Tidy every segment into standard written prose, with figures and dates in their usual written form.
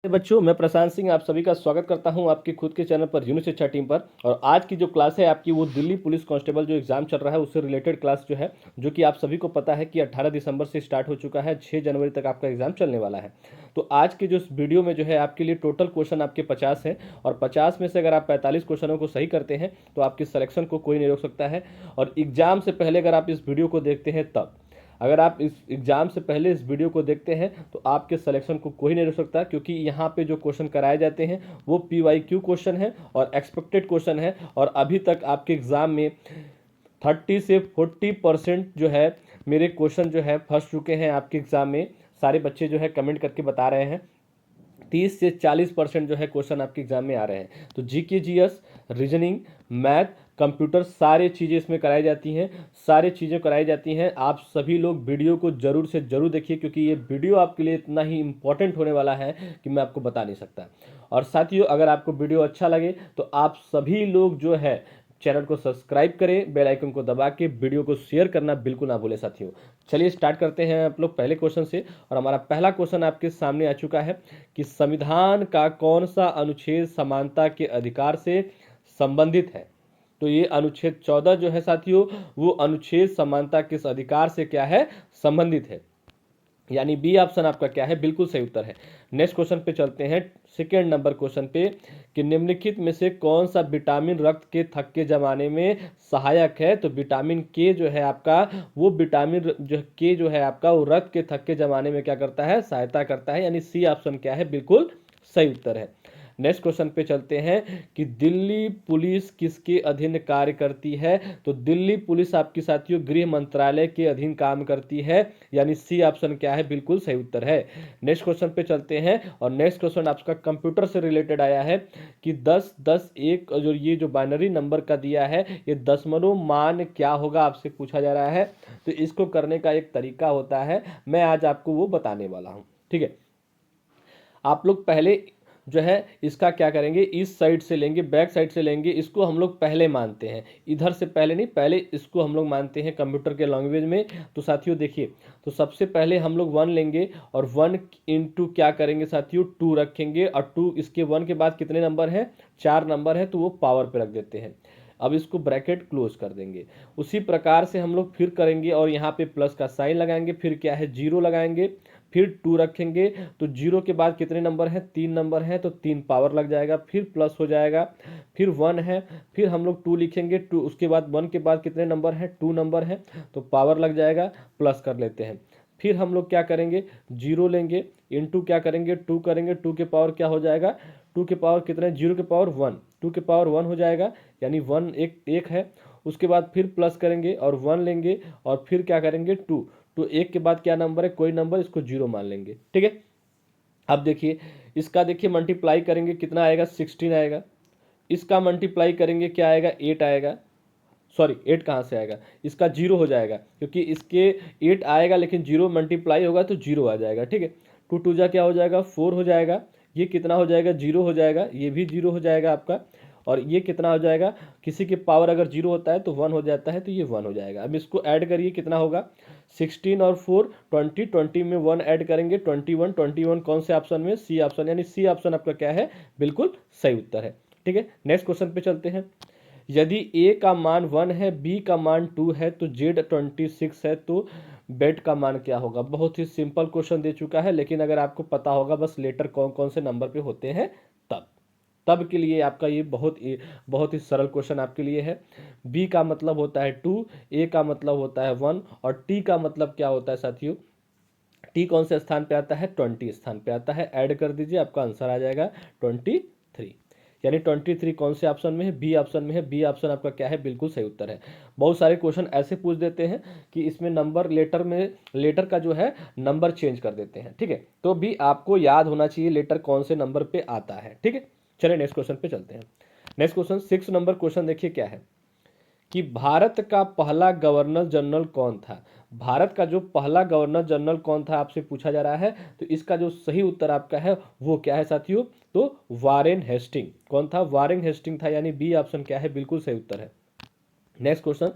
बच्चों, मैं प्रशांत सिंह आप सभी का स्वागत करता हूं आपके खुद के चैनल पर यूनि शिक्षा टीम पर। और आज की जो क्लास है आपकी वो दिल्ली पुलिस कांस्टेबल जो एग्जाम चल रहा है उससे रिलेटेड क्लास जो है, जो कि आप सभी को पता है कि 18 दिसंबर से स्टार्ट हो चुका है, 6 जनवरी तक आपका एग्जाम चलने वाला है। तो आज के जो इस वीडियो में जो है आपके लिए टोटल क्वेश्चन आपके 50 हैं और 50 में से अगर आप 45 क्वेश्चनों को सही करते हैं तो आपके सिलेक्शन को कोई नहीं रोक सकता है। और एग्जाम से पहले अगर आप इस वीडियो को देखते हैं तब, अगर आप इस एग्जाम से पहले इस वीडियो को देखते हैं तो आपके सिलेक्शन को कोई नहीं रोक सकता, क्योंकि यहाँ पे जो क्वेश्चन कराए जाते हैं वो PYQ क्वेश्चन है और एक्सपेक्टेड क्वेश्चन है। और अभी तक आपके एग्जाम में 30 से 40% जो है मेरे क्वेश्चन जो है फंस चुके हैं आपके एग्जाम में। सारे बच्चे जो है कमेंट करके बता रहे हैं 30 से 40% जो है क्वेश्चन आपके एग्जाम में आ रहे हैं। तो GK GS, reasoning, math, computer, सारी चीज़ें इसमें कराई जाती हैं, सारी चीज़ें कराई जाती हैं। आप सभी लोग वीडियो को ज़रूर से ज़रूर देखिए, क्योंकि ये वीडियो आपके लिए इतना ही इम्पोर्टेंट होने वाला है कि मैं आपको बता नहीं सकता। और साथियों, अगर आपको वीडियो अच्छा लगे तो आप सभी लोग जो है चैनल को सब्सक्राइब करें, बेल आइकन को दबा के वीडियो को शेयर करना बिल्कुल ना भूलें साथियों। चलिए स्टार्ट करते हैं आप लोग पहले क्वेश्चन से। और हमारा पहला क्वेश्चन आपके सामने आ चुका है कि संविधान का कौन सा अनुच्छेद समानता के अधिकार से संबंधित है। तो ये अनुच्छेद 14 जो है साथियों, वो अनुच्छेद समानता के अधिकार से क्या है, संबंधित है। यानी बी ऑप्शन आपका क्या है, बिल्कुल सही उत्तर है। नेक्स्ट क्वेश्चन पे चलते हैं, सेकेंड नंबर क्वेश्चन पे, कि निम्नलिखित में से कौन सा विटामिन रक्त के थक्के जमाने में सहायक है। तो विटामिन के जो है आपका, वो विटामिन जो के जो है आपका वो रक्त के थक्के जमाने में क्या करता है, सहायता करता है। यानी सी ऑप्शन क्या है, बिल्कुल सही उत्तर है। नेक्स्ट क्वेश्चन पे चलते हैं कि दिल्ली पुलिस किसके अधीन कार्य करती है। तो दिल्ली पुलिस आपकी साथियों गृह मंत्रालय के अधीन काम करती है। यानी सी ऑप्शन क्या है, बिल्कुल सही उत्तर है। नेक्स्ट क्वेश्चन पे चलते हैं और नेक्स्ट क्वेश्चन आपका कंप्यूटर से रिलेटेड आया है कि 10, 10, 1 जो ये जो बाइनरी नंबर का दिया है, ये दशमलव मान क्या होगा, आपसे पूछा जा रहा है। तो इसको करने का एक तरीका होता है, मैं आज आपको वो बताने वाला हूँ। ठीक है, आप लोग पहले जो है इसका क्या करेंगे, इस साइड से लेंगे, बैक साइड से लेंगे, इसको हम लोग पहले मानते हैं, इधर से पहले नहीं, पहले इसको हम लोग मानते हैं कंप्यूटर के लैंग्वेज में। तो साथियों देखिए, तो सबसे पहले हम लोग 1 लेंगे और 1 इंटू क्या करेंगे साथियों, 2 रखेंगे। और 2 इसके 1 के बाद कितने नंबर हैं, 4 नंबर है, तो वो पावर पे रख देते हैं। अब इसको ब्रैकेट क्लोज कर देंगे। उसी प्रकार से हम लोग फिर करेंगे और यहाँ पे प्लस का साइन लगाएंगे, फिर क्या है 0 लगाएंगे, फिर 2 रखेंगे। तो 0 के बाद कितने नंबर हैं, 3 नंबर हैं, तो 3 पावर लग जाएगा, फिर प्लस हो जाएगा, फिर 1 है, फिर हम लोग 2 लिखेंगे, 2 उसके बाद 1 के बाद कितने नंबर हैं, 2 नंबर हैं, तो पावर लग जाएगा, प्लस कर लेते हैं। फिर हम लोग क्या करेंगे, 0 लेंगे, इंटू क्या करेंगे, 2 करेंगे, 2 के पावर क्या हो जाएगा, 2 के पावर कितने, 0 के पावर 1, 2 के पावर 1 हो जाएगा, यानी 1 एक है। उसके बाद फिर प्लस करेंगे और 1 लेंगे और फिर क्या करेंगे 2, तो 1 के बाद क्या नंबर है, कोई नंबर, इसको 0 मान लेंगे। ठीक है, अब देखिए इसका, देखिए मल्टीप्लाई करेंगे कितना आएगा, 16 आएगा। इसका मल्टीप्लाई करेंगे क्या आएगा, 8 आएगा। सॉरी 8 कहाँ से आएगा, इसका 0 हो जाएगा, क्योंकि इसके 8 आएगा लेकिन 0 मल्टीप्लाई होगा तो 0 आ जाएगा। ठीक है, 2 2 जा क्या हो जाएगा, 4 हो जाएगा। ये कितना हो जाएगा, 0 हो जाएगा, ये भी 0 हो जाएगा आपका। और ये कितना हो जाएगा, किसी के पावर अगर 0 होता है तो 1 हो जाता है, तो ये 1 हो जाएगा। अब इसको ऐड करिए, कितना होगा, 16 और 4 20, 20 में 1 ऐड करेंगे, 21, 21 कौन से ऑप्शन में, सी ऑप्शन। यानी सी ऑप्शन आपका क्या है, बिल्कुल सही उत्तर है। ठीक है, नेक्स्ट क्वेश्चन पे चलते हैं। यदि ए का मान 1 है, बी का मान 2 है, तो जेड 26 है, तो बेड का मान क्या होगा। बहुत ही सिंपल क्वेश्चन दे चुका है, लेकिन अगर आपको पता होगा बस लेटर कौन कौन से नंबर पे होते हैं तब तब के लिए आपका ये बहुत ही सरल क्वेश्चन आपके लिए है। बी का मतलब होता है 2, ए का मतलब होता है 1 और टी का मतलब क्या होता है साथियों, टी कौन से स्थान पे आता है, 20 स्थान पे आता है। ऐड कर दीजिए, आपका आंसर आ जाएगा 23। यानी 23 कौन से ऑप्शन में है, बी ऑप्शन में है। बी ऑप्शन आपका क्या है, बिल्कुल सही उत्तर है। बहुत सारे क्वेश्चन ऐसे पूछ देते हैं कि इसमें नंबर लेटर में, लेटर का जो है नंबर चेंज कर देते हैं। ठीक है, तो भी आपको याद होना चाहिए लेटर कौन से नंबर पे आता है। ठीक है, चलिए नेक्स्ट क्वेश्चन पे चलते हैं। नेक्स्ट क्वेश्चन 6 नंबर क्वेश्चन देखिए क्या है कि भारत का पहला गवर्नर जनरल कौन था। भारत का जो पहला गवर्नर जनरल कौन था आपसे पूछा जा रहा है। तो इसका जो सही उत्तर आपका है वो क्या है साथियों, तो वारेन हेस्टिंग। कौन था, वारेन हेस्टिंग था। यानी बी ऑप्शन क्या है, बिल्कुल सही उत्तर है। नेक्स्ट क्वेश्चन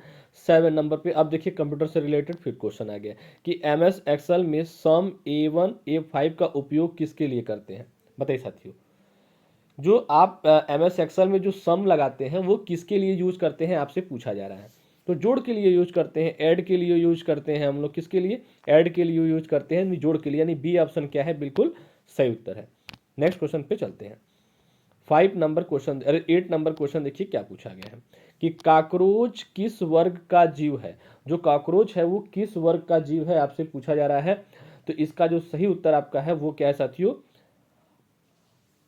7 नंबर पे, अब देखिए कंप्यूटर से रिलेटेड फिर क्वेश्चन आ गया कि MS एक्सेल में सम A1 A5 का उपयोग किसके लिए करते हैं। बताइए साथियों, जो आप MS एक्सेल में जो सम लगाते हैं वो किसके लिए यूज करते हैं आपसे पूछा जा रहा है। तो जोड़ के लिए यूज करते हैं, ऐड के लिए यूज करते हैं हम लोग, किसके लिए, ऐड के लिए यूज करते हैं, जोड़ के लिए, यानी बी ऑप्शन क्या है, बिल्कुल सही उत्तर है। नेक्स्ट क्वेश्चन पे चलते हैं। 5 नंबर क्वेश्चन, अरे 8 नंबर क्वेश्चन देखिए क्या पूछा गया है कि काकरोच किस वर्ग का जीव है। जो काकरोच है वो किस वर्ग का जीव है आपसे पूछा जा रहा है। तो इसका जो सही उत्तर आपका है वो क्या है साथियों,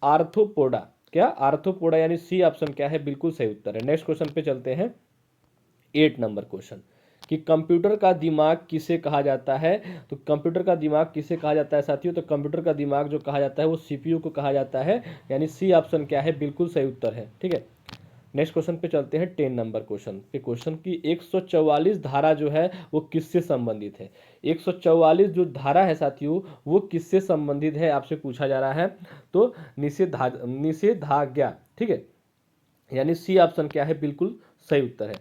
आर्थ्रोपोडा। क्या, आर्थ्रोपोडा, यानी सी ऑप्शन क्या है, बिल्कुल सही उत्तर है। नेक्स्ट क्वेश्चन पे चलते हैं। 8 नंबर क्वेश्चन कि कंप्यूटर का दिमाग किसे कहा जाता है। तो कंप्यूटर का दिमाग किसे कहा जाता है साथियों, तो कंप्यूटर का दिमाग जो कहा जाता है वो CPU को कहा जाता है, यानी सी ऑप्शन क्या है, बिल्कुल सही उत्तर है। ठीक है, नेक्स्ट क्वेश्चन पे चलते हैं। 10 नंबर क्वेश्चन पे, क्वेश्चन की 144 धारा जो है वो किससे संबंधित है। 144 जो धारा है साथियों वो किससे संबंधित है आपसे पूछा जा रहा है। तो निषेधाज्ञा, ठीक है, यानी सी ऑप्शन क्या है, बिल्कुल सही उत्तर है।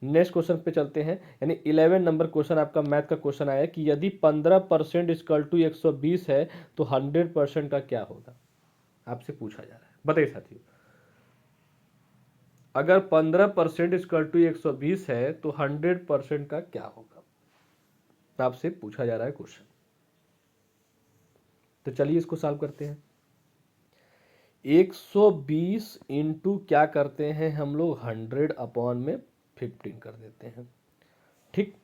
नेक्स्ट क्वेश्चन पे चलते हैं, यानी 11 नंबर क्वेश्चन आपका मैथ का क्वेश्चन आया कि यदि 15% इक्वल टू 120 है तो 100% का क्या होगा, आपसे पूछा जा रहा है। बताइए साथियों, अगर 15% इक्वल टू 120 है तो 100% का क्या होगा, आपसे पूछा जा रहा है क्वेश्चन। तो चलिए इसको सॉल्व करते हैं। 120 इंटू क्या करते हैं हम लोग, 100 अपॉन में 15 कर देते हैं। ठीक,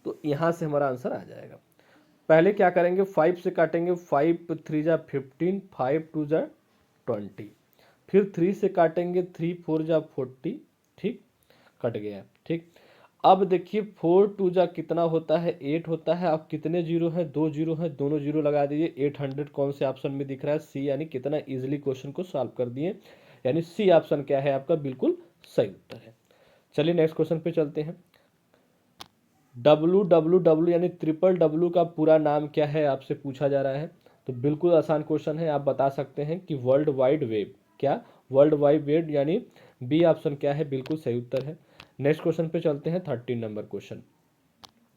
तो यहां से हमारा आंसर आ जाएगा। पहले क्या करेंगे, 5 से काटेंगे, 5 3 जा 15, 5 2 जा 20, फिर 3 से काटेंगे, 3 4 जा 40, ठीक, कट गया। ठीक, अब देखिए 4 2 जा कितना होता है, 8 होता है। अब कितने जीरो हैं, 2 जीरो हैं, दोनों जीरो लगा दीजिए। 800 कौन से ऑप्शन में दिख रहा है, सी, यानी कितना इजीली क्वेश्चन को सॉल्व कर दिए, यानी सी ऑप्शन क्या है आपका, बिल्कुल सही उत्तर है। चलिए नेक्स्ट क्वेश्चन पे चलते हैं। WWW यानी ट्रिपल डब्ल्यू का पूरा नाम क्या है आपसे पूछा जा रहा है। तो बिल्कुल आसान क्वेश्चन है, आप बता सकते हैं कि वर्ल्ड वाइड वेब। क्या, वर्ल्ड वाइड वेब, यानी बी ऑप्शन क्या है, बिल्कुल सही उत्तर है। नेक्स्ट क्वेश्चन पे चलते हैं। 13 नंबर क्वेश्चन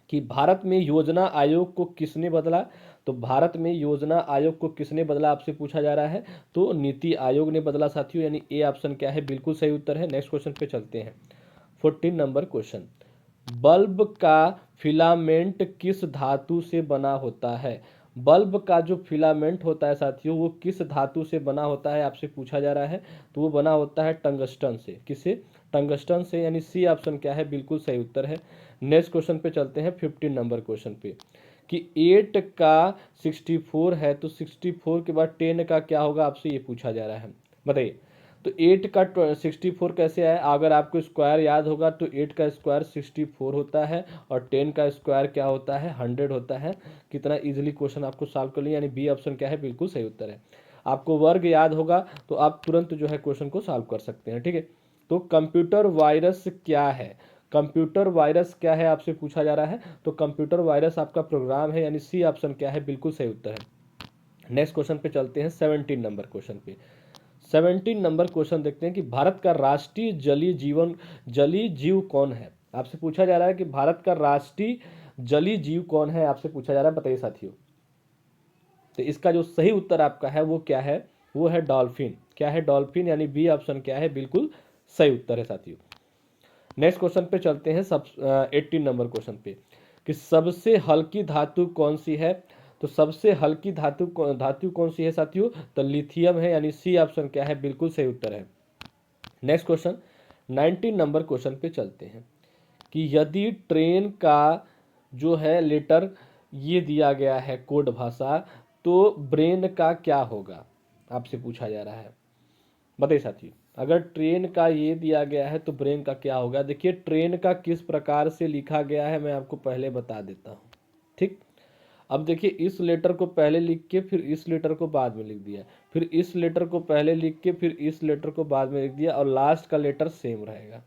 कि भारत में योजना आयोग को किसने बदला। तो भारत में योजना आयोग को किसने बदला आपसे पूछा जा रहा है। तो नीति आयोग ने बदला साथियों, यानी ए ऑप्शन क्या है, बिल्कुल सही उत्तर है। नेक्स्ट क्वेश्चन पे चलते हैं। 14 नंबर क्वेश्चन, बल्ब का फिलामेंट किस धातु से बना होता है। बल्ब का जो फिलामेंट होता है साथियों वो किस धातु से बना होता है आपसे पूछा जा रहा है। तो वो बना होता है टंगस्टन से। किससे, टंगस्टन से, यानी सी ऑप्शन क्या है, बिल्कुल सही उत्तर है। नेक्स्ट क्वेश्चन पे चलते हैं। 15 नंबर क्वेश्चन पे कि 8 का 64 है तो 64 के बाद 10 का क्या होगा आपसे ये पूछा जा रहा है, बताइए। तो 8 का 64 कैसे आया, अगर आपको स्क्वायर याद होगा तो 8 का स्क्वायर 64 होता है और 10 का स्क्वायर क्या होता है, 100 होता है। कितना इजीली क्वेश्चन आपको सॉल्व कर लिया, यानी बी ऑप्शन क्या है, बिल्कुल सही उत्तर है। आपको वर्ग याद होगा तो आप तुरंत जो है क्वेश्चन को सॉल्व कर सकते हैं। ठीक है, तो कंप्यूटर वायरस क्या है, कंप्यूटर वायरस क्या है आपसे पूछा जा रहा है। तो कंप्यूटर वायरस आपका प्रोग्राम है, यानी सी ऑप्शन क्या है, बिल्कुल सही उत्तर है। नेक्स्ट क्वेश्चन पे चलते हैं। 17 नंबर क्वेश्चन पे, 17 नंबर क्वेश्चन देखते हैं कि भारत का राष्ट्रीय जलीय जीव कौन है। आपसे पूछा जा रहा है कि भारत का राष्ट्रीय जलीय जीव कौन है, आपसे पूछा जा रहा है, बताइए साथियों। तो इसका जो सही उत्तर आपका है वो क्या है, वो है डॉल्फिन। क्या है, डॉल्फिन, यानी बी ऑप्शन क्या है, बिल्कुल सही उत्तर है साथियों। नेक्स्ट क्वेश्चन पे चलते हैं। 18 नंबर क्वेश्चन पे कि सबसे हल्की धातु कौन सी है। तो सबसे हल्की धातु कौन सी है साथियों, तो लिथियम है, यानी सी ऑप्शन क्या है, बिल्कुल सही उत्तर है। नेक्स्ट क्वेश्चन 19 नंबर क्वेश्चन पे चलते हैं कि यदि ट्रेन का जो है लेटर ये दिया गया है कोड भाषा, तो ब्रेन का क्या होगा आपसे पूछा जा रहा है, बताइए साथियों। अगर ट्रेन का ये दिया गया है तो ब्रेन का क्या होगा। देखिए ट्रेन का किस प्रकार से लिखा गया है मैं आपको पहले बता देता हूँ। ठीक, अब देखिए इस लेटर को पहले लिख के फिर इस लेटर को बाद में लिख दिया, फिर इस लेटर को पहले लिख के फिर इस लेटर को बाद में लिख दिया, और लास्ट का लेटर सेम रहेगा,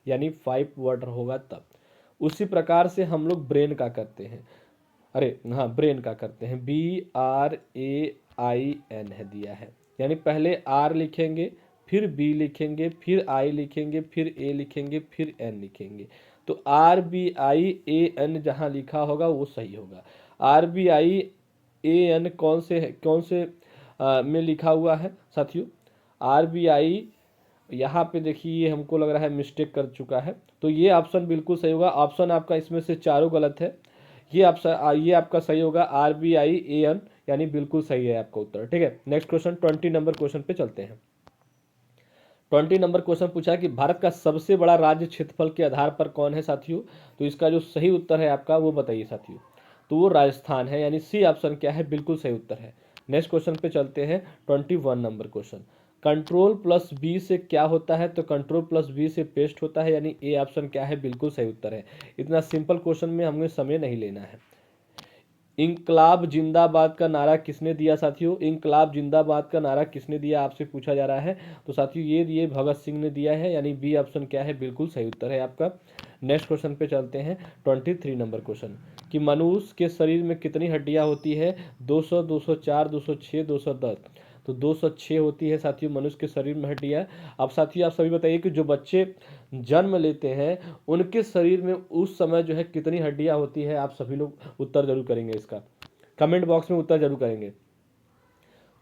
यानी 5 वर्ड होगा तब। उसी प्रकार से हम लोग ब्रेन का करते हैं, अरे हाँ ब्रेन का करते हैं, BRAIN है दिया है, यानी पहले आर लिखेंगे, फिर बी लिखेंगे, फिर आई लिखेंगे, फिर ए लिखेंगे, फिर एन लिखेंगे। तो RBIAN जहाँ लिखा होगा वो सही होगा। RBIAN कौन से में लिखा हुआ है साथियों। RBI यहाँ पे देखिए ये हमको लग रहा है मिस्टेक कर चुका है, तो ये ऑप्शन बिल्कुल सही होगा। ऑप्शन आपका इसमें से चारों गलत है। ये ऑप्शन ये आपका सही होगा RBIAN, यानी बिल्कुल सही है आपका उत्तर। ठीक है, नेक्स्ट क्वेश्चन 20 नंबर क्वेश्चन पे चलते हैं। 20 नंबर क्वेश्चन पूछा है कि भारत का सबसे बड़ा राज्य क्षेत्रफल के आधार पर कौन है साथियों। तो इसका जो सही उत्तर है आपका वो बताइए साथियों। तो वो राजस्थान है, यानी सी ऑप्शन क्या है, बिल्कुल सही उत्तर है। नेक्स्ट क्वेश्चन पे चलते हैं 21 number question. Control plus B से क्या होता है। तो कंट्रोल प्लस बी से पेस्ट होता है, यानी ए ऑप्शन क्या है, बिल्कुल सही उत्तर है। इतना सिंपल क्वेश्चन में हमें समय नहीं लेना है। इंकलाब जिंदाबाद का नारा किसने दिया साथियों। इंकलाब जिंदाबाद का नारा किसने दिया आपसे पूछा जा रहा है। तो साथियों ये दिए भगत सिंह ने दिया है, यानी बी ऑप्शन क्या है, बिल्कुल सही उत्तर है आपका। नेक्स्ट क्वेश्चन पे चलते हैं 23 नंबर क्वेश्चन कि मनुष्य के शरीर में कितनी हड्डियां होती है। 200, 204, 206, 210। तो 206 होती है साथियों मनुष्य के शरीर में हड्डियां। अब साथियों आप सभी बताइए कि जो बच्चे जन्म लेते हैं उनके शरीर में उस समय जो है कितनी हड्डियां होती है। आप सभी लोग उत्तर जरूर करेंगे, इसका कमेंट बॉक्स में उत्तर जरूर करेंगे।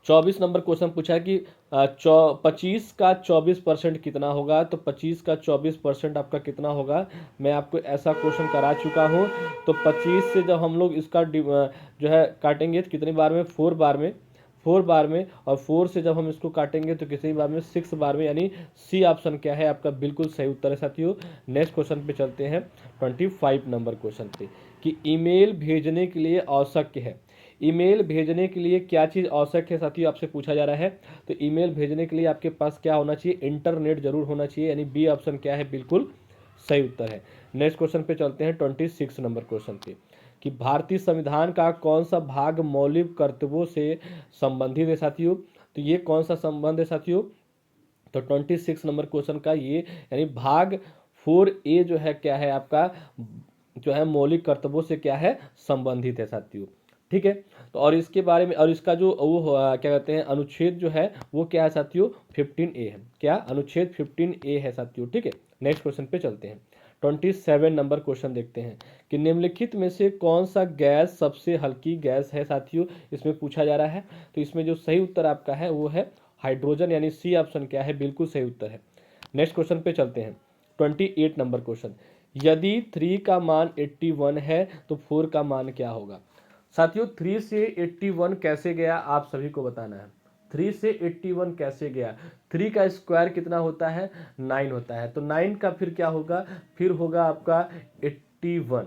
24 नंबर क्वेश्चन पूछा है कि 25 का 24% कितना होगा। तो 25 का 24% आपका कितना होगा। मैं आपको ऐसा क्वेश्चन करा चुका हूँ। तो 25 से जब हम लोग इसका जो है काटेंगे तो कितनी बार में, 4 बार में, 4 बार में। और 4 से जब हम इसको काटेंगे तो कितनी बार में, 6 बार में, यानी सी ऑप्शन क्या है आपका, बिल्कुल सही उत्तर है साथियों। नेक्स्ट क्वेश्चन पे चलते हैं 25 नंबर क्वेश्चन पे कि ईमेल भेजने के लिए आवश्यक है। ईमेल भेजने के लिए क्या चीज़ आवश्यक है साथियों, आपसे पूछा जा रहा है। तो ईमेल भेजने के लिए आपके पास क्या होना चाहिए, इंटरनेट जरूर होना चाहिए, यानी बी ऑप्शन क्या है, बिल्कुल सही उत्तर है। नेक्स्ट क्वेश्चन पे चलते हैं 26 नंबर क्वेश्चन पे कि भारतीय संविधान का कौन सा भाग मौलिक कर्तव्यों से संबंधित है साथियों। तो ये कौन सा संबंध है साथियों। तो 26 नंबर क्वेश्चन का ये यानी भाग 4A जो है क्या है आपका, जो है मौलिक कर्तव्यों से क्या है, संबंधित है साथियों। ठीक है, तो और इसके बारे में और इसका जो वो क्या कहते हैं अनुच्छेद जो है वो क्या है साथियों, 15A है। क्या अनुच्छेद 15A है साथियों। ठीक है, नेक्स्ट क्वेश्चन पे चलते हैं 27 नंबर क्वेश्चन देखते हैं कि निम्नलिखित में से कौन सा गैस सबसे हल्की गैस है साथियों, इसमें पूछा जा रहा है। तो इसमें जो सही उत्तर आपका है वो है हाइड्रोजन, यानी सी ऑप्शन क्या है, बिल्कुल सही उत्तर है। नेक्स्ट क्वेश्चन पे चलते हैं 28 नंबर क्वेश्चन। यदि 3 का मान 81 है तो 4 का मान क्या होगा साथियों। 3 से 81 कैसे गया आप सभी को बताना है। 3 से 81 कैसे गया। 3 का स्क्वायर कितना होता है, 9 होता है। तो 9 का फिर क्या होगा, फिर होगा आपका 81।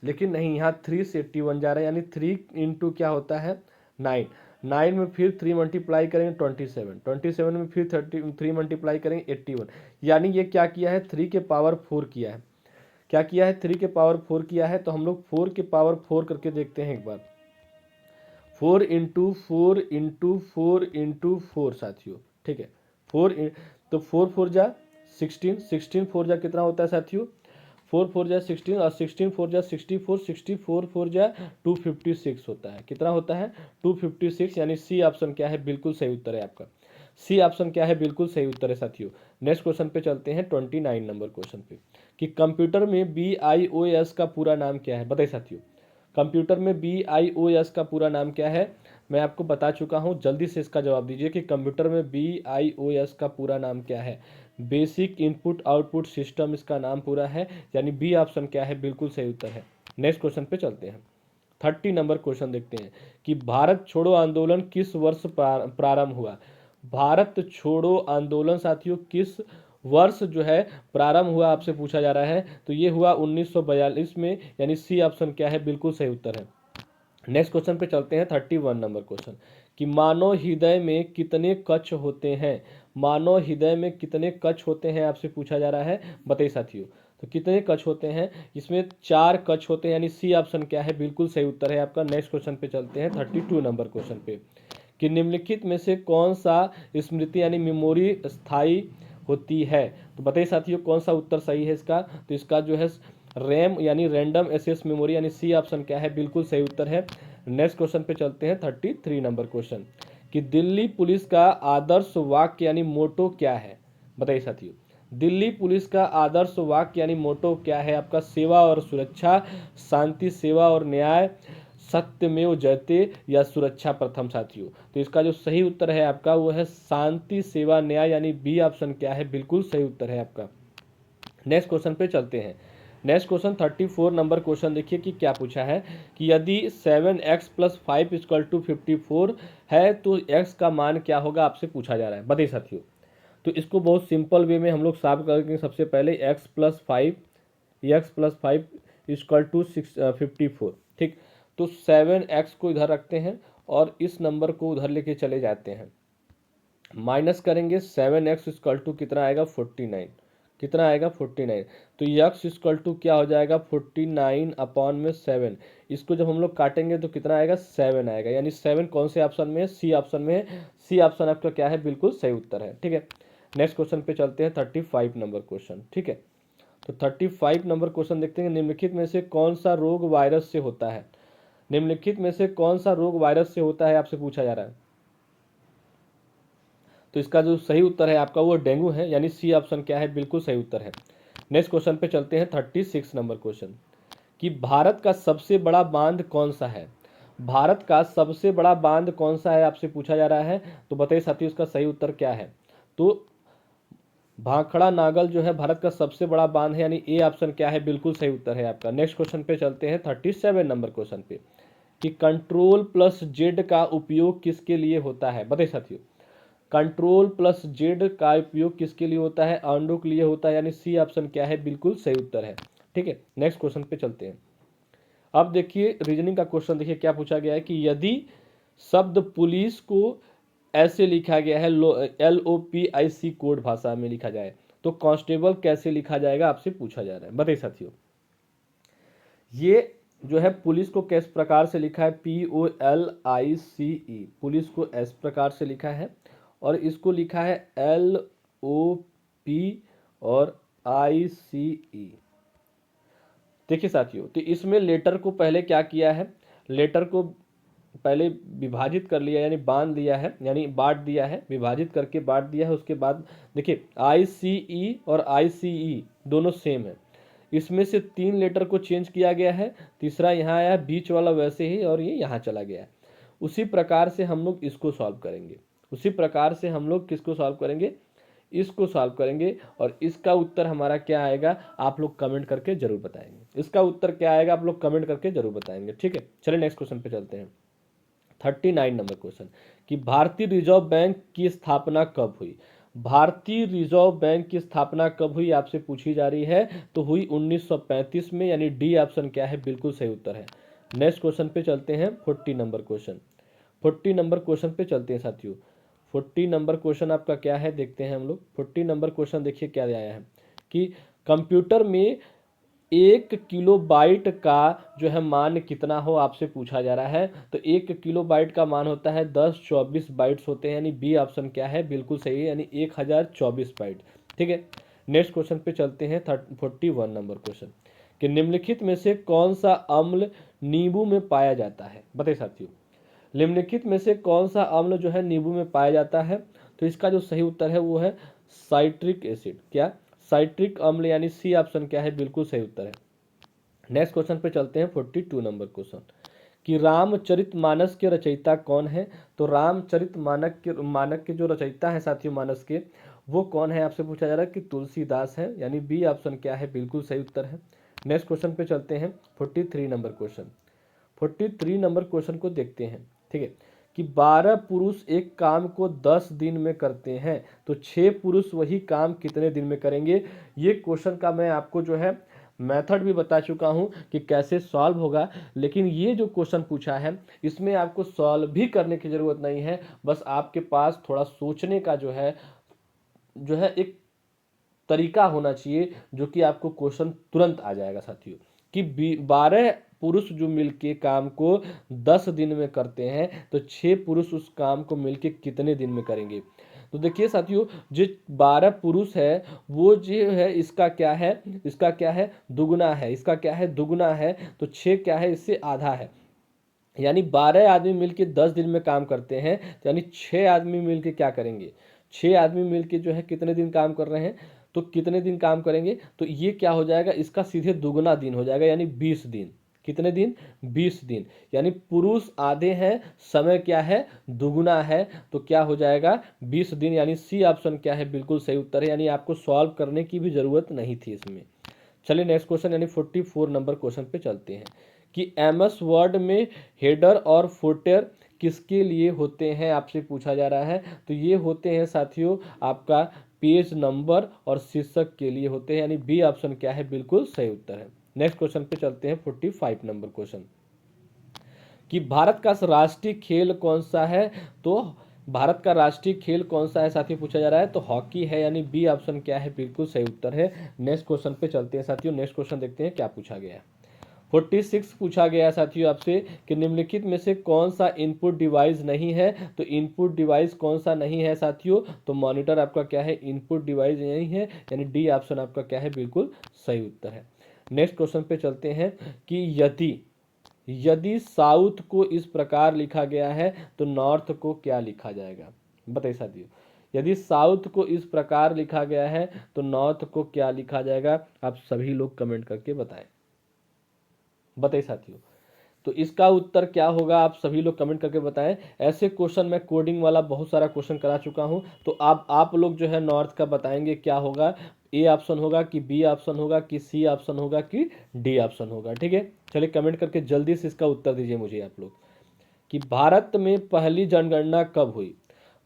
लेकिन नहीं, यहाँ 3 से 81 जा रहा है, यानी 3 इंटू क्या होता है, 9। 9 में फिर 3 मल्टीप्लाई करेंगे 27, 27 में फिर 3 मल्टीप्लाई करेंगे 81। यानी ये क्या किया है, 3 के पावर 4 किया है। क्या किया है, 3 के पावर 4 किया है। तो हम लोग 4 के पावर 4 करके देखते हैं एक बार। 4 इंटू 4 इंटू 4 इंटू 4 साथियों। ठीक है, 4 तो 4 4 जा 16, 16 4 जा कितना होता है साथियों, 4 4 जा 16 और 16 4 जा 64, 64 4 जा 256 होता है। कितना होता है, 256, यानी सी ऑप्शन क्या है, बिल्कुल सही उत्तर है आपका। सी ऑप्शन क्या है, बिल्कुल सही उत्तर है साथियों। नेक्स्ट क्वेश्चन पे चलते हैं 29 नंबर क्वेश्चन पे कि कंप्यूटर में BIOS का पूरा नाम क्या है, बताइए साथियों। कंप्यूटर में BIOS का पूरा नाम क्या है, मैं आपको बता चुका हूं, जल्दी से इसका जवाब दीजिए कि कंप्यूटर में BIOS का पूरा नाम क्या है। बेसिक इनपुट आउटपुट सिस्टम इसका नाम पूरा है, यानी बी ऑप्शन क्या है, बिल्कुल सही उत्तर है। नेक्स्ट क्वेश्चन पे चलते हैं 30 नंबर क्वेश्चन देखते हैं कि भारत छोड़ो आंदोलन किस वर्ष प्रारंभ हुआ। भारत छोड़ो आंदोलन साथियों किस वर्ष जो है प्रारंभ हुआ आपसे पूछा जा रहा है। तो ये हुआ 1942 में, यानी सी ऑप्शन क्या है, बिल्कुल सही उत्तर है। नेक्स्ट क्वेश्चन पे चलते हैं 31 नंबर क्वेश्चन कि मानव हृदय में कितने कक्ष होते हैं। मानव हृदय में कितने कक्ष होते हैं आपसे पूछा जा रहा है, बताइए साथियों। तो कितने कक्ष होते हैं, इसमें 4 कक्ष होते हैं, यानी सी ऑप्शन क्या है, बिल्कुल सही उत्तर है आपका। नेक्स्ट क्वेश्चन पे चलते हैं 32 नंबर क्वेश्चन पे कि निम्नलिखित में से कौन सा स्मृति यानी मेमोरी स्थायी होती है। तो बताइए साथियों कौन सा उत्तर सही है इसका। तो इसका जो है रैम यानी रैंडम एक्सेस मेमोरी, यानी सी ऑप्शन क्या है, बिल्कुल सही उत्तर है। नेक्स्ट क्वेश्चन पे चलते हैं 33 नंबर क्वेश्चन कि दिल्ली पुलिस का आदर्श वाक्य यानी मोटो क्या है, बताइए साथियों। दिल्ली पुलिस का आदर्श वाक्य यानी मोटो क्या है आपका, सेवा और सुरक्षा, शांति सेवा और न्याय, सत्यमेव जयते या सुरक्षा प्रथम साथियों। तो इसका जो सही उत्तर है आपका वो है शांति सेवा न्याय, यानी बी ऑप्शन क्या है, बिल्कुल सही उत्तर है आपका। नेक्स्ट क्वेश्चन पे चलते हैं। नेक्स्ट क्वेश्चन 34 नंबर क्वेश्चन देखिए कि क्या पूछा है कि यदि 7x + 5 = 54 है तो x का मान क्या होगा, आपसे पूछा जा रहा है। बताइए साथियों। तो इसको बहुत सिंपल वे में हम लोग सॉल्व करेंगे। सबसे पहले x + 5 = 54, ठीक। तो 7x को इधर रखते हैं और इस नंबर को उधर लेके चले जाते हैं, माइनस करेंगे। 7x = कितना आएगा, 49। कितना आएगा, 49। तो x = क्या हो जाएगा, 49/7। इसको जब हम लोग काटेंगे तो कितना आएगा, 7 आएगा। यानी 7 कौन से ऑप्शन में है, सी ऑप्शन में है। सी ऑप्शन आपका क्या है, बिल्कुल सही उत्तर है, ठीक है। नेक्स्ट क्वेश्चन पे चलते हैं, 35 नंबर क्वेश्चन, ठीक है। तो 35 नंबर क्वेश्चन देखते हैं। निम्नलिखित में से कौन सा रोग वायरस से होता है। निम्नलिखित में से कौन सा रोग वायरस से होता है, आपसे पूछा जा रहा है। तो इसका जो सही उत्तर है आपका वो डेंगू है, यानी सी ऑप्शन क्या है, बिल्कुल सही उत्तर है। नेक्स्ट क्वेश्चन पे चलते हैं, 36 नंबर क्वेश्चन कि भारत का सबसे बड़ा बांध कौन सा है। भारत का सबसे बड़ा बांध कौन सा है, आपसे पूछा जा रहा है। तो बताइए साथियों इसका सही उत्तर क्या है। तो भाखड़ा नागल जो है भारत का सबसे बड़ा बांध है, यानी ए ऑप्शन क्या है, बिल्कुल सही उत्तर है आपका। नेक्स्ट क्वेश्चन पे चलते हैं, 37 नंबर क्वेश्चन पे कि Ctrl+Z का उपयोग किसके लिए होता है। बताइए साथियों, Ctrl+Z का उपयोग किसके लिए होता है, अंडो के लिए होता है, यानी सी ऑप्शन क्या है, बिल्कुल सही उत्तर है, ठीक है। नेक्स्ट क्वेश्चन पे चलते हैं। अब देखिए रीजनिंग का क्वेश्चन, देखिए क्या पूछा गया है कि यदि शब्द पुलिस को ऐसे लिखा गया है, LOPIC कोड भाषा में लिखा जाए, तो कांस्टेबल कैसे लिखा जाएगा, आपसे पूछा जा रहा है। बताइए साथियों, ये जो है पुलिस को किस प्रकार से लिखा है, POLICE, पुलिस को इस प्रकार से लिखा है, और इसको लिखा है LOP और ICE। देखिए साथियों, तो इसमें लेटर को पहले क्या किया है, लेटर को पहले विभाजित कर लिया, यानी बांध दिया है, यानी बांट दिया है, विभाजित करके बांट दिया है। उसके बाद देखिए ICE और ICE दोनों सेम है। इसमें से 3 लेटर को चेंज किया गया है, तीसरा यहाँ आया, बीच वाला वैसे ही, और ये यहाँ चला गया है। उसी प्रकार से हम लोग इसको सॉल्व करेंगे। उसी प्रकार से हम लोग किसको सॉल्व करेंगे, इसको सॉल्व करेंगे। और इसका उत्तर हमारा क्या आएगा, आप लोग कमेंट करके जरूर बताएंगे। इसका उत्तर क्या आएगा, आप लोग कमेंट करके जरूर बताएंगे, ठीक है। चलिए नेक्स्ट क्वेश्चन पे चलते हैं, 39 नंबर क्वेश्चन कि भारतीय रिजर्व बैंक की स्थापना कब हुई। भारतीय रिजर्व बैंक की स्थापना कब हुई, आपसे पूछी जा रही है। तो हुई 1935 में, यानी डी ऑप्शन क्या है, बिल्कुल सही उत्तर है। नेक्स्ट क्वेश्चन पे चलते हैं, 40 नंबर क्वेश्चन। 40 नंबर क्वेश्चन पे चलते हैं साथियों। 40 नंबर क्वेश्चन आपका क्या है, देखते हैं हम लोग। 40 नंबर क्वेश्चन देखिए क्या आया है कि कंप्यूटर में 1 किलोबाइट का जो है मान कितना हो, आपसे पूछा जा रहा है। तो 1 किलोबाइट का मान होता है 1024 बाइट्स होते हैं, यानी बी ऑप्शन क्या है, बिल्कुल सही है, यानी 1024 बाइट, ठीक है। नेक्स्ट क्वेश्चन पे चलते हैं, 41 नंबर क्वेश्चन कि निम्नलिखित में से कौन सा अम्ल नींबू में पाया जाता है। बताइए साथियों, निम्नलिखित में से कौन सा अम्ल जो है नींबू में पाया जाता है। तो इसका जो सही उत्तर है वो है साइट्रिक एसिड। क्या, साइट्रिक अम्ल, यानी सी ऑप्शन क्या है, बिल्कुल सही उत्तर है। नेक्स्ट क्वेश्चन पे चलते हैं, 42 नंबर क्वेश्चन कि रामचरितमानस के रचयिता कौन है। तो रामचरितमानस के जो रचयिता है साथियों, मानस के, वो कौन है, आपसे पूछा जा रहा है कि तुलसीदास है, यानी बी ऑप्शन क्या है, बिल्कुल सही उत्तर है। नेक्स्ट क्वेश्चन पे चलते हैं, 43 नंबर क्वेश्चन। 43 नंबर क्वेश्चन को देखते हैं, ठीक है कि 12 पुरुष एक काम को 10 दिन में करते हैं, तो 6 पुरुष वही काम कितने दिन में करेंगे। ये क्वेश्चन का मैं आपको जो है मेथड भी बता चुका हूं कि कैसे सॉल्व होगा, लेकिन ये जो क्वेश्चन पूछा है इसमें आपको सॉल्व भी करने की ज़रूरत नहीं है। बस आपके पास थोड़ा सोचने का जो है एक तरीका होना चाहिए, जो कि आपको क्वेश्चन तुरंत आ जाएगा साथियों। कि 12 पुरुष जो मिलके काम को 10 दिन में करते हैं, तो 6 पुरुष उस काम को मिलके कितने दिन में करेंगे। तो देखिए साथियों, जो 12 पुरुष है वो जो है इसका क्या है, इसका क्या है, दुगुना है। इसका क्या है, दुगुना है। तो 6 क्या है, इससे आधा है। यानी 12 आदमी मिलके 10 दिन में काम करते हैं, तो यानी 6 आदमी मिलके क्या करेंगे, 6 आदमी मिलके जो है कितने दिन काम कर रहे हैं, तो कितने दिन काम करेंगे। तो ये क्या हो जाएगा, इसका सीधे दुगुना दिन हो जाएगा, यानी 20 दिन। कितने दिन? 20 दिन। यानी पुरुष आधे हैं, समय क्या है? दुगुना है। तो क्या हो जाएगा? 20 दिन। यानी सी ऑप्शन क्या है? बिल्कुल सही उत्तर है। यानी आपको सॉल्व करने की भी जरूरत नहीं थी इसमें। चलिए नेक्स्ट क्वेश्चन यानी 44 नंबर क्वेश्चन पे चलते हैं कि एमएस वर्ड में हेडर और फुटर किसके लिए होते हैं, आपसे पूछा जा रहा है। तो ये होते हैं साथियों आपका पेज नंबर और शीर्षक के लिए होते हैं। यानी बी ऑप्शन क्या है? बिल्कुल सही उत्तर है। नेक्स्ट क्वेश्चन पे चलते हैं 45 नंबर क्वेश्चन कि भारत का राष्ट्रीय खेल कौन सा है। तो भारत का राष्ट्रीय खेल कौन सा है साथियों, पूछा जा रहा है। तो हॉकी है। यानी बी ऑप्शन क्या है? बिल्कुल सही उत्तर है। नेक्स्ट क्वेश्चन पे चलते हैं साथियों। नेक्स्ट क्वेश्चन देखते हैं क्या पूछा गया है। 46 पूछा गया है साथियों आपसे कि निम्नलिखित में से कौन सा इनपुट डिवाइस नहीं है। तो इनपुट डिवाइस कौन सा नहीं है साथियों? तो मॉनिटर आपका क्या है? इनपुट डिवाइस नहीं है। यानी डी ऑप्शन आपका क्या है? बिल्कुल सही उत्तर है। नेक्स्ट क्वेश्चन पे चलते हैं कि यदि साउथ को इस प्रकार लिखा गया है तो नॉर्थ को क्या लिखा जाएगा? बताइए साथियों, यदि साउथ को इस प्रकार लिखा गया है तो नॉर्थ को क्या लिखा जाएगा? आप सभी लोग कमेंट करके बताएं। बताइए साथियों, तो इसका उत्तर क्या होगा? आप सभी लोग कमेंट करके बताएं। ऐसे क्वेश्चन मैं कोडिंग वाला बहुत सारा क्वेश्चन करा चुका हूं। तो आप लोग जो है नॉर्थ का बताएंगे क्या होगा? ए ऑप्शन होगा कि बी ऑप्शन होगा कि सी ऑप्शन होगा कि डी ऑप्शन होगा? ठीक है, चलिए कमेंट करके जल्दी से इसका उत्तर दीजिए मुझे आप लोग कि भारत में पहली जनगणना कब हुई।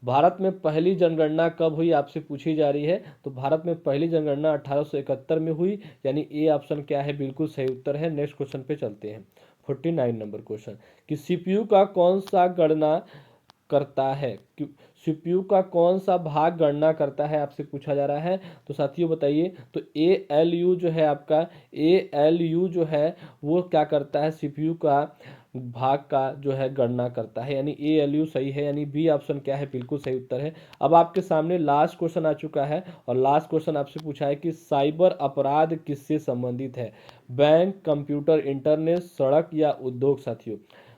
भारत में पहली जनगणना कब हुई आपसे पूछी जा रही है। तो भारत में पहली जनगणना 1871 में हुई। यानी ए ऑप्शन क्या है? बिल्कुल सही उत्तर है। नेक्स्ट क्वेश्चन पे चलते हैं 49 नंबर क्वेश्चन कि सीपीयू का कौन सा गणना करता है, सीपीयू का कौन सा भाग गणना करता है, आपसे पूछा जा रहा है। तो साथियों बताइए, तो ए एल यू जो है आपका, ए एल यू जो है वो क्या करता है? सीपीयू का भाग का जो है गणना करता है। यानी ए एल यू सही है। यानी बी ऑप्शन क्या है? बिल्कुल सही उत्तर है। अब आपके सामने लास्ट क्वेश्चन आ चुका है और लास्ट क्वेश्चन आपसे पूछा है कि साइबर अपराध किससे संबंधित है? बैंक, कंप्यूटर, इंटरनेट, सड़क या उद्योग साथियों।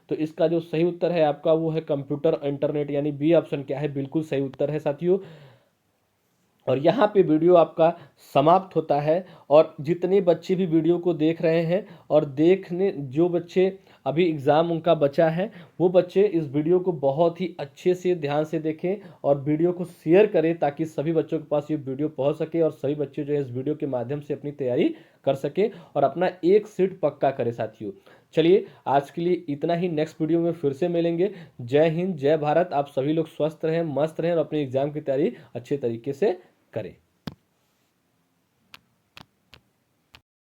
तो इसका जो सही उत्तर है आपका वो है कंप्यूटर इंटरनेट। यानी बी ऑप्शन क्या है? बिल्कुल सही उत्तर है साथियों। और यहाँ पे वीडियो आपका समाप्त होता है। और जितने बच्चे भी वीडियो को देख रहे हैं और देखने जो बच्चे अभी एग्ज़ाम उनका बचा है वो बच्चे इस वीडियो को बहुत ही अच्छे से ध्यान से देखें और वीडियो को शेयर करें ताकि सभी बच्चों के पास ये वीडियो पहुंच सके और सभी बच्चे जो है इस वीडियो के माध्यम से अपनी तैयारी कर सके और अपना एक सीट पक्का करें साथियों। चलिए आज के लिए इतना ही। नेक्स्ट वीडियो में फिर से मिलेंगे। जय हिंद, जय भारत। आप सभी लोग स्वस्थ रहें, मस्त रहें और अपने एग्जाम की तैयारी अच्छे तरीके से करें।